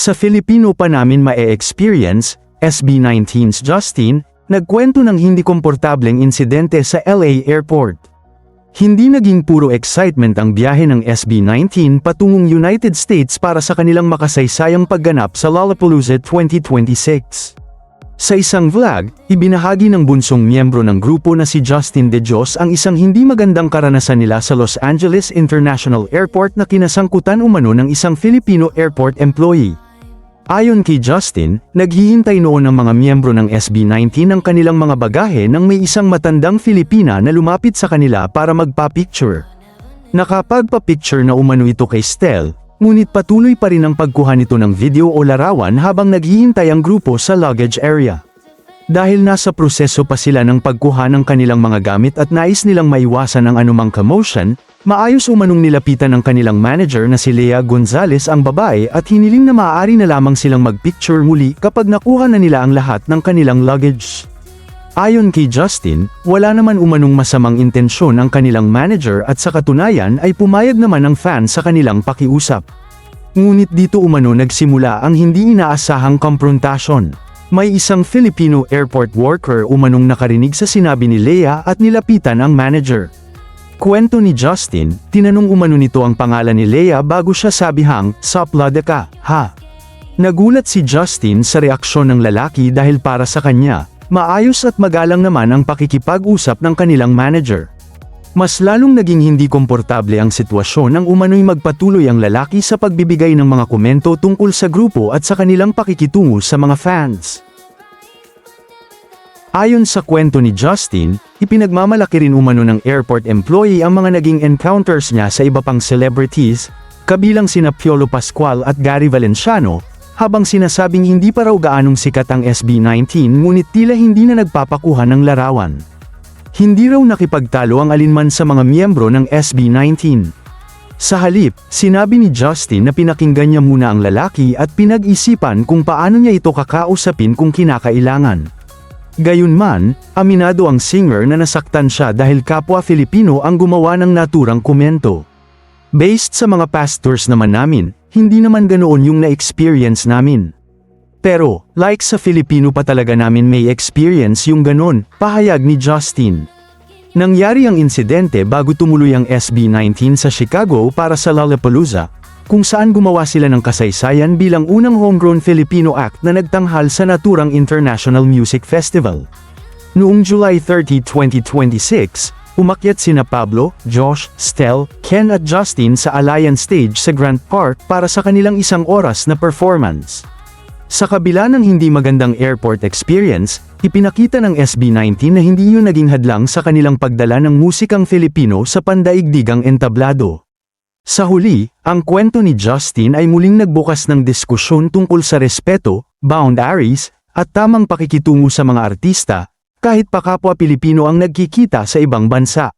Sa Filipino pa namin ma-e-experience, SB19's Justin, nagkwento ng hindi komportableng insidente sa LA Airport. Hindi naging puro excitement ang biyahe ng SB19 patungong United States para sa kanilang makasaysayang pagganap sa Lollapalooza 2026. Sa isang vlog, ibinahagi ng bunsong miyembro ng grupo na si Justin De Dios ang isang hindi magandang karanasan nila sa Los Angeles International Airport na kinasangkutan umano ng isang Filipino airport employee. Ayon kay Justin, naghihintay noon ang mga miyembro ng SB19 ng kanilang mga bagahe nang may isang matandang Filipina na lumapit sa kanila para magpa-picture. Nakapagpa-picture na umano ito kay Stel, ngunit patuloy pa rin ang pagkuha nito ng video o larawan habang naghihintay ang grupo sa luggage area. Dahil nasa proseso pa sila ng pagkuha ng kanilang mga gamit at nais nilang maiwasan ang anumang commotion, maayos umanong nilapitan ng kanilang manager na si Lea Gonzalez ang babae at hiniling na maaari na lamang silang magpicture muli kapag nakuha na nila ang lahat ng kanilang luggage. Ayon kay Justin, wala naman umanong masamang intensyon ang kanilang manager at sa katunayan ay pumayag naman ang fan sa kanilang pakiusap. Ngunit dito umano nagsimula ang hindi inaasahang komprontasyon. May isang Filipino airport worker umanong nakarinig sa sinabi ni Lea at nilapitan ang manager. Kwento ni Justin, tinanong umano nito ang pangalan ni Lea bago siya sabihang, "Saplada ka, ha?" Nagulat si Justin sa reaksyon ng lalaki dahil para sa kanya, maayos at magalang naman ang pakikipag-usap ng kanilang manager. Mas lalong naging hindi komportable ang sitwasyon nang umano'y magpatuloy ang lalaki sa pagbibigay ng mga komento tungkol sa grupo at sa kanilang pakikitungo sa mga fans. Ayon sa kwento ni Justin, ipinagmamalaki rin umano ng airport employee ang mga naging encounters niya sa iba pang celebrities, kabilang sina Piolo Pascual at Gary Valenciano, habang sinasabing hindi pa raw gaanong sikat ang SB19 ngunit tila hindi na nagpapakuha ng larawan. Hindi raw nakipagtalo ang alinman sa mga miyembro ng SB19. Sa halip, sinabi ni Justin na pinakinggan niya muna ang lalaki at pinag-isipan kung paano niya ito kakausapin kung kinakailangan. Gayunman, aminado ang singer na nasaktan siya dahil kapwa Filipino ang gumawa ng naturang komento. Based sa mga pastors naman namin, hindi naman ganoon yung na-experience namin. Pero, like sa Filipino pa talaga namin may experience yung ganon, pahayag ni Justin. Nangyari ang insidente bago tumuloy ang SB19 sa Chicago para sa Lollapalooza, kung saan gumawa sila ng kasaysayan bilang unang homegrown Filipino act na nagtanghal sa naturang International Music Festival. Noong July 30, 2026, umakyat sina Pablo, Josh, Stel, Ken at Justin sa Alliance Stage sa Grant Park para sa kanilang isang oras na performance. Sa kabila ng hindi magandang airport experience, ipinakita ng SB19 na hindi yun naging hadlang sa kanilang pagdala ng musikang Filipino sa pandaigdigang entablado. Sa huli, ang kwento ni Justin ay muling nagbukas ng diskusyon tungkol sa respeto, boundaries, at tamang pakikitungo sa mga artista, kahit pa kapwa Pilipino ang nagkikita sa ibang bansa.